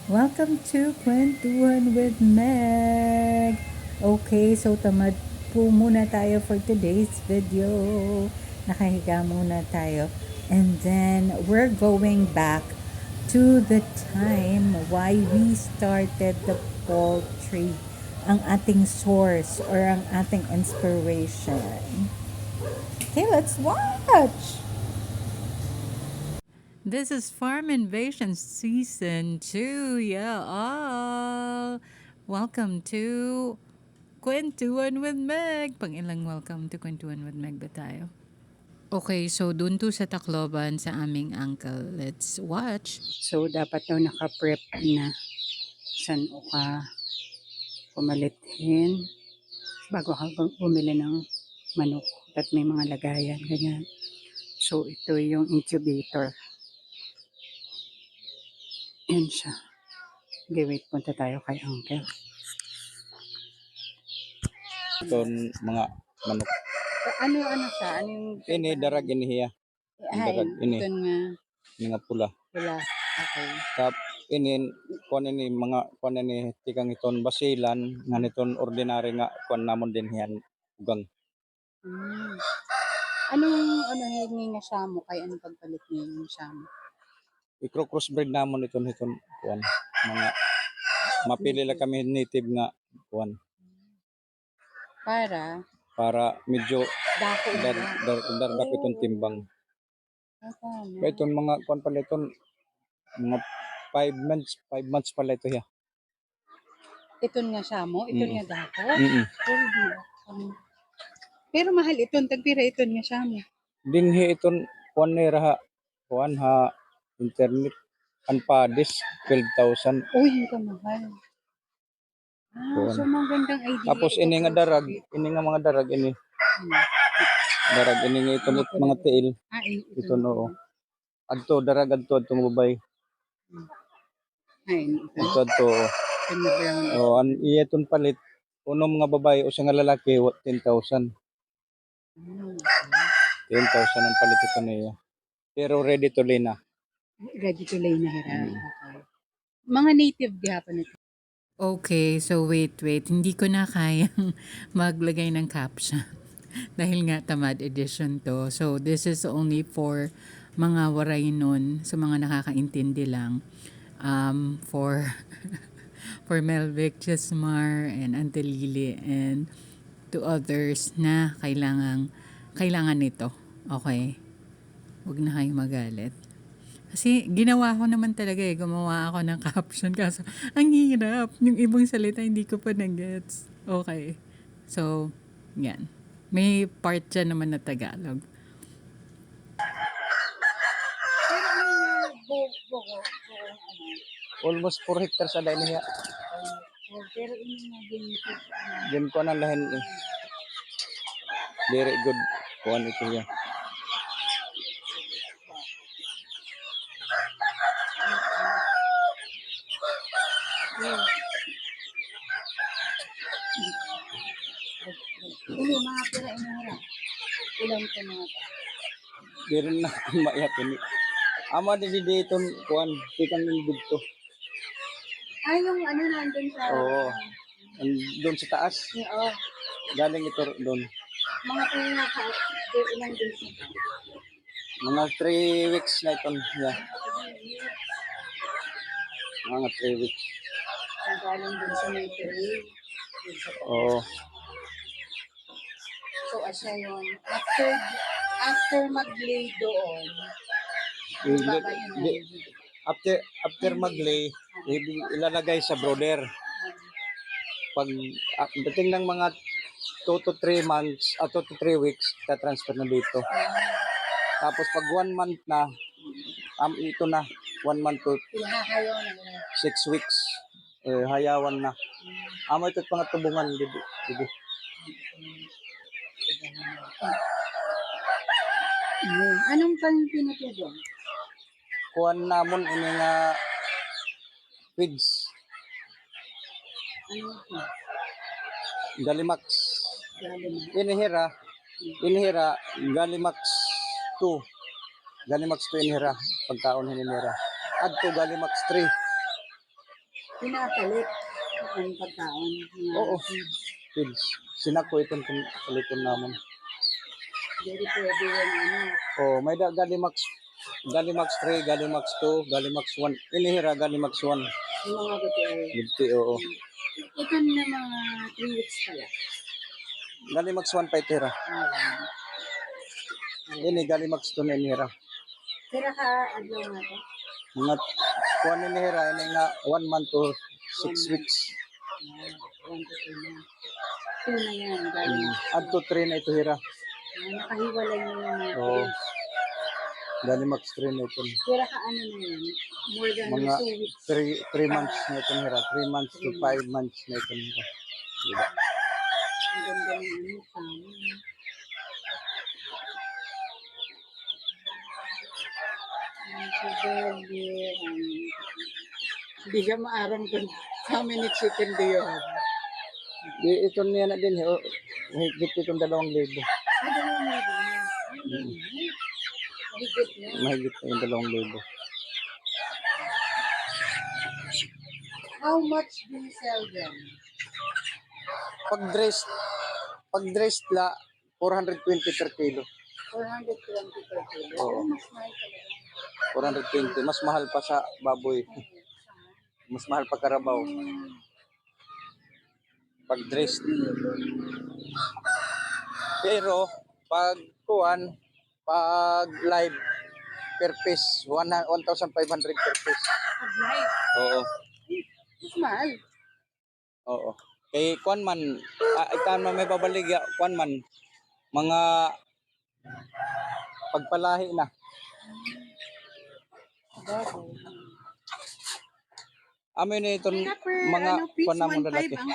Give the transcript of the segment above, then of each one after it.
Welcome to Kwentuhan with Meg. Okay, so tamad po muna tayo for today's video. Nakahiga muna tayo. And then we're going back to the time why we started the poultry. Ang ating source or ang ating inspiration. Okay, let's watch! This is Farm Invasion Season 2. Yeah, all. Welcome to Kwentuhan with Meg. Pang ilang welcome to Kwentuhan with Meg ba tayo? Okay, so dun to sa Tacloban sa aming uncle. Let's watch. So, dapat daw naka-prep na. San o ka pumalithin bago ka bumili ng manok at may mga lagayan, ganyan. So, ito yung incubator. Yan siya. Okay, wait, punta tayo kay uncle. Iton mga manok. Ano siya? Ano yung Ini darag ini hiya. Darag ini. Ito nga Nga pula. pula. Okay. Tap ini kuan ini mga kuan ini tikang iton basilan nga niton ordinary nga kuan namon din hiyan ugang. Hmm. Ano hingi nga siya mo? Kay anong pagpalit niya yung siya mo? I-crossbreed namon iton kuan mga mapili lang kami native nga kuan para medyo Dako dar iton timbang. na. Kaya iton mga kuan pala iton mga 5 months pala ito hiya. Iton nga siya mo? Iton nga dako? Pero mahal iton. Tagpira iton nga siya mo. Dinhi iton kuan ni raha kuan ha internet anpadis 12,000. Uy, yung kamahal. So magandang idea. Tapos ini nga darag, ini nga mga darag ini. Darag ini nga iton mga tiil. Ito no. Adto darag adto babay. Ito adto. Oh, an iyeton palit uno mga babae o sa nga lalaki 10,000. 10,000 ang palit ito niya. Pero ready to lay na. Ready to lay na hira. Okay. Mga native gihapon ito. Okay, so wait. Hindi ko na kayang maglagay ng caption. Dahil nga tamad edition to. So this is only for mga waray nun. So mga nakakaintindi lang. For for Melvic, Jesmar, and Antelili, and to others na kailangan nito. Okay? Huwag na kayo magalit. Kasi ginawa ko naman talaga gumawa ako ng caption kaso ang hirap. Yung ibang salita hindi ko pa na-gets. Okay. So, yan. May part dyan naman na Tagalog. Almost 4 hectares ada ini ya. Pero ini nga Din ko na lahin eh. Very good kuan ito ya. Ini mga pira inara. Ilan ka na? Diri na maiyak ini. Ama di dito kuan tikang dito. Ay, yung ano nandun sa... Oo. Doon sa taas. Oo. Galing ito doon. Mga pinaka, ilang days na. Mga 3 weeks na ito. Yeah. Mga 3 weeks. Ang galing dun sa Maytiri. Oo. So, asya yun. After mag-lay doon, After mag-lay, ilalagay sa brooder. Pag dating ng mga 2 to 3 months, 2 to 3 weeks, ta-transfer na dito. Tapos pag 1 month na, ito na, 1 month to 6 weeks, hayawan na. Amo ito't mga tubungan, dito. Anong pang pinatubong? Kuhan namon ini nga pigs. Ano ito? Galimax. Inihira Galimax 2. Galimax 2 inihira pagkaon hinihira. Adto Galimax 3. Pinapalit ang pagkaon. Oo. Kids. Sinako itong paliton naman. Very pwede yan, Oh, may Galimax 3, Galimax 2, Galimax 1. Inihira Galimax 1. Yung mga buti. Gilti, oo. Ito na mga 3 weeks pala. Galimax 1 pa itira. Ini Galimax 2 na inihira. Kira ka, adlaw nga to? Mga kuwan inihira, ini nga 1 month to 6 weeks. 1 to 2 na. 2 na yan, galing. Up to 3 na ito hira. Nakahiwalay na yung mga Oo. Galimax 3 na ito. Kira ka ano na yan? More than Mga 2 weeks. 3 months na ito hira. 3 months to 5 months na ito hira. Diba? Ang ganda ng ano, kamo. So, baby, hindi siya maarang kung how many chicken do you have? Ito niya na din. Higit itong 2,000. Ay, dalawang libo na. Mahigit na. Mahigit yung 2,000. How much do you sell them? Pag dressed la, 420 per kilo. 420 per kilo. Oo. Mas mahal talaga. 420. Mas mahal pa sa baboy. Mas mahal pa karabaw. Pag dressed. Pero, pag kuwan, pag live, per piece, 1,500 per piece. Pag-light. Oo. Mas mahal. Oo. Kay kuwan man, ikan man may babaligya, kuwan man, mga pagpalahi na. Bago. Amin na itong Kaya per, mga piece, kuwan namong 1.5 lalaki. ang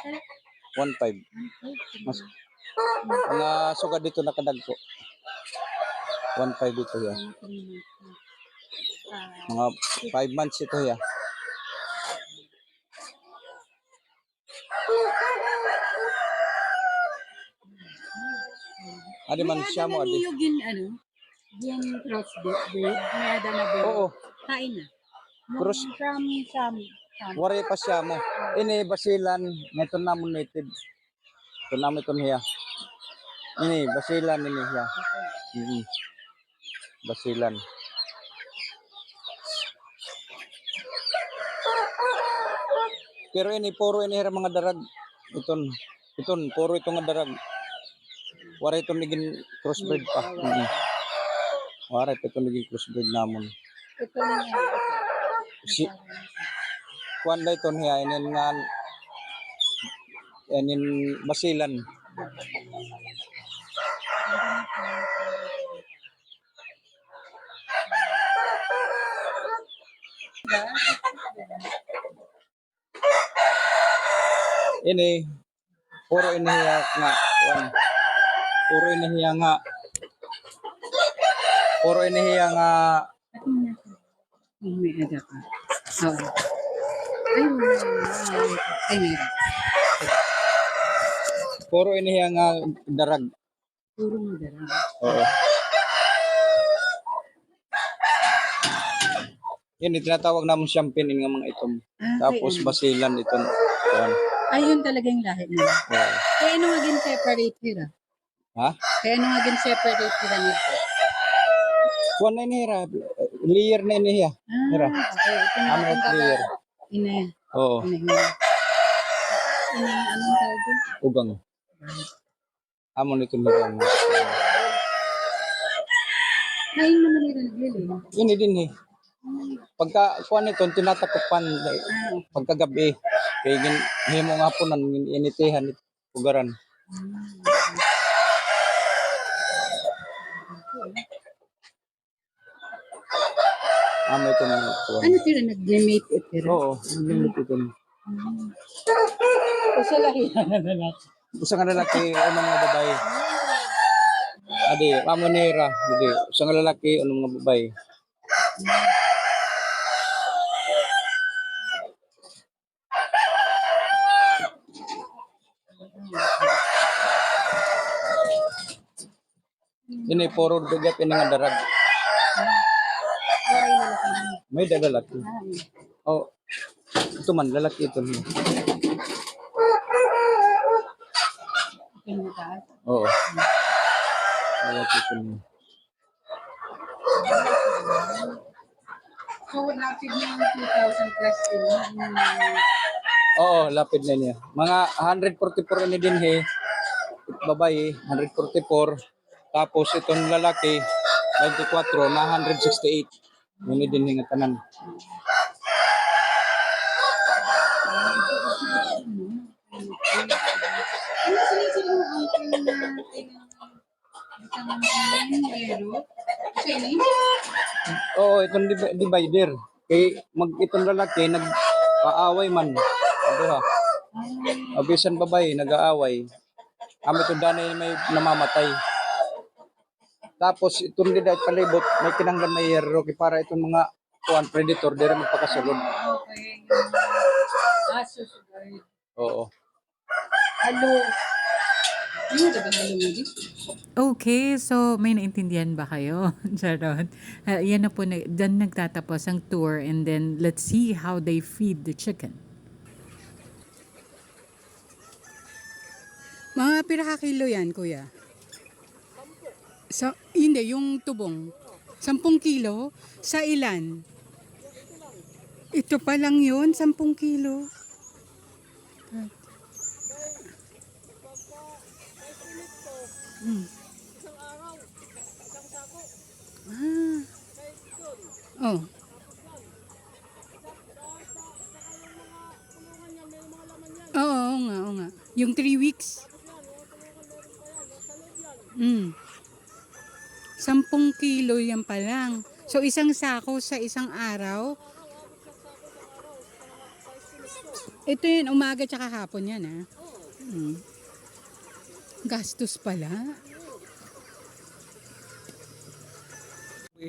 1.5. Mas, mga sugad dito nakadagko. 1.5 dito ya. Mga 5 months ito ya. Adi man siya mo adi. Yung gin crossbreed, may ada na ba? Oo. Kain na. Cross. From. Wari pa siya mo. Ini basilan neto namon native. Ito namin ito niya. Ini basilan ini siya. Basilan. Pero ini puro ini hira mga darag. Iton puro ito nga darag. Wari ito naging crossbreed pa. Wari ito naging crossbreed namon. Ito na nga. Si kuan da ito niya inin basilan. Ini puro inihiya nga kuan. Puro inihiya nga May ada ka. Oo. Ay, ay, meron. puro inihiya nga darag. Puro madara. Oo. Yan, tinatawag namon champagne nga mga itom. Tapos basilan iton. Kuan. Ay, yun talaga yung lahi nila. Oo. Kaya ano nga separate nila? Ha? Kaya ano nga separate nila nito? Kuan na inihira. Layer na inihiya. Hira. Okay. Ito na Ano ating layer? Ine. Oo. Anong tawag yun? Ugang. Amon ito nila. Kain naman nila naglili. Ini din eh. Pagka kuan ito tinatakupan pagkagabi kay himo nga po nan initihan ugaran. Amo ito na kuan. Ano sila nag-mate ito? Oo, limit ito. Kasi lahi na lalaki. Usa nga lalaki o mga babae. Adi, amo nira, adi, usa nga lalaki o mga babae. Ini puro dugat ini nga darag. May dalalaki. Oh, Ito man, lalaki ito. Ito yung mataas. Oo. Lalaki ito. So, lapid na yung 2,000 plus din. Oo, lapid na niya. Mga 144 ni din babae, 144. Tapos itong lalaki, 24 na 168. Yun din nga tanan. Ano sinisili mo ang kailangan Siya ini? Oo, itong divider. Kay itong lalaki nag-aaway man. Ano ha? Abisan babae nag-aaway. Kami itong danay may namamatay. Tapos itong dida palibot may kinanglan na hierro kay para itong mga predator dire magpakasulod. Okay. Asos, guys. Oo. Halo. Yung diba halo nga di? Okay, so may naintindihan ba kayo? Charot. Yan na po, dyan nagtatapos ang tour and then let's see how they feed the chicken. Mga piraka kilo yan, kuya? Hindi, yung tubong. 10 kilo? Sa ilan? Ito pa lang yun, 10 kilo. Hmm. Oh. Oo nga, oo nga. Yung 3 weeks. 10 kilo yan pa lang. So, isang sako sa isang araw. Ito yun, umaga tsaka hapon yan, ha? Gastos pala.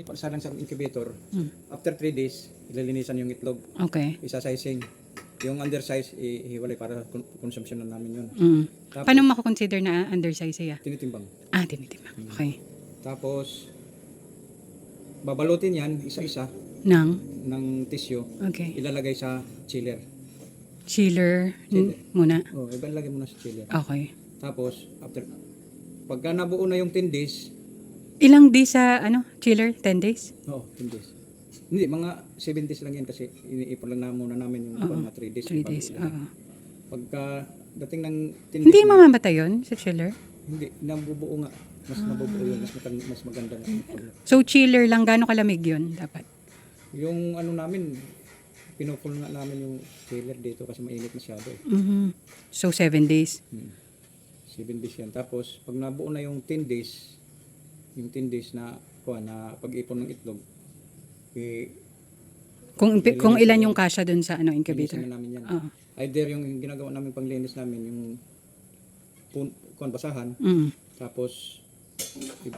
Pagsalang sa incubator, after 3 days, ililinisan yung itlog. Okay. Isa-sizing. Yung undersize, ihiwalay para consumption na namin yun. Tapos, Paano mako-consider na undersize siya? tinitimbang. Tinitimbang. Okay. Tapos, babalutin yan, isa-isa, Nang? ng tissue. Okay. Ilalagay sa chiller. Chiller muna. Ilalagay mo na sa chiller. Okay. Tapos, pagka nabuo na yung 10 days, Ilang days sa chiller? 10 days? 10 days. Hindi, mga 7 days lang yan kasi iniipon lang na muna namin yung mga 3 days. 3 days. Pagka dating ng 10 Hindi days na, mamamatay yun sa chiller? hindi, nabubuo nga. Mas nabubuo yun, mas maganda nga. So chiller lang, gaano kalamig yun dapat? Yung namin, pinupul nga namin yung chiller dito kasi mainit masyado eh. So 7 days? 7 days yan. Tapos, pag nabuo na yung 10 days, na pag-ipon ng itlog, Kung ilan yung kasya dun sa incubator? linisan na namin yan. Either yung ginagawa namin panglinis namin, yung basahan, tapos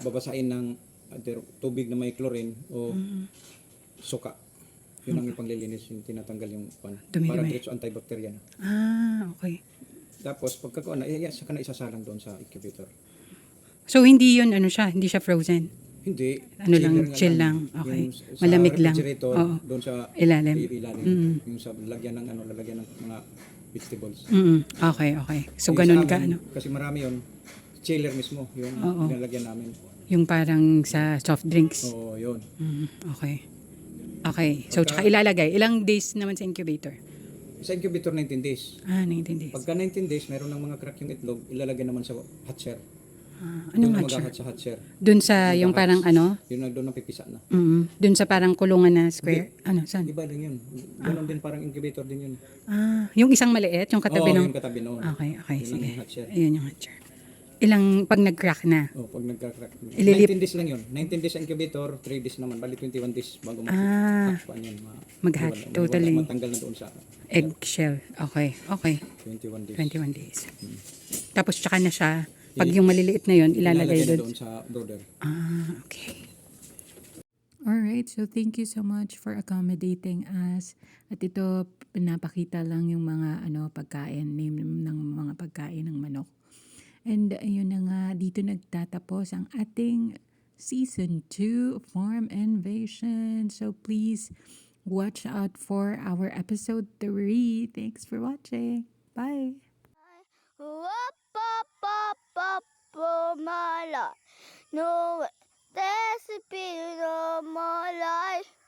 babasain ng either tubig na may chlorine o suka. Yun ang ipanglilinis, yung tinatanggal yung Dumi-dumi. para diretso antibacterial. Okay. Tapos pagkakuan na, saka na isasalang doon sa incubator. So hindi yun hindi siya frozen? Hindi. Chill lang. Okay. Yung Malamig lang. refrigerator, Oo. doon sa Ilalim. Yung sa lalagyan ng lalagyan ng mga vegetables. Okay. So Yung ganun sa ka amin, kasi marami yun. Chiller mismo, yung nilalagyan namin. Yung parang sa soft drinks? Oo, yun. Okay. So tsaka ilalagay. Ilang days naman sa incubator? Sa incubator, 19 days. 19 days. Pagka 19 days, meron ng mga crack yung itlog, ilalagay naman sa hatcher. Anong Doon hatcher? na sa hatcher. Dun sa yung parang Yun na doon na pipisa na. dun sa parang kulungan na square? Saan? Iba din yun. Ganon din, parang incubator din yun. Yung isang maliit, yung katabi Oo, ng... yung katabi noon. Okay, Yun sige. ang hatcher. Ayun yung hatcher. Ilang, pag nag-crack na? Pag nagka-crack. Ililip- 19 days lang yun. 19 days sa incubator, 3 days naman. Bali 21 days bago Mag-hatch, totally. Matanggal na doon sa Eggshell. Okay. 21 days. 21 days. Tapos tsaka na siya, pag yung maliliit na yun, ilalagay na doon. doon sa brother. Okay. Alright, so thank you so much for accommodating us. At ito, pinapakita lang yung mga pagkain, name ng mga pagkain ng manok. And ayun na nga, dito nagtatapos ang ating Season 2 Farm Invasion. So please Watch out for our episode 3. Thanks for watching. Bye. Up, up, up, up, oh my life. No, there's a bit of my life.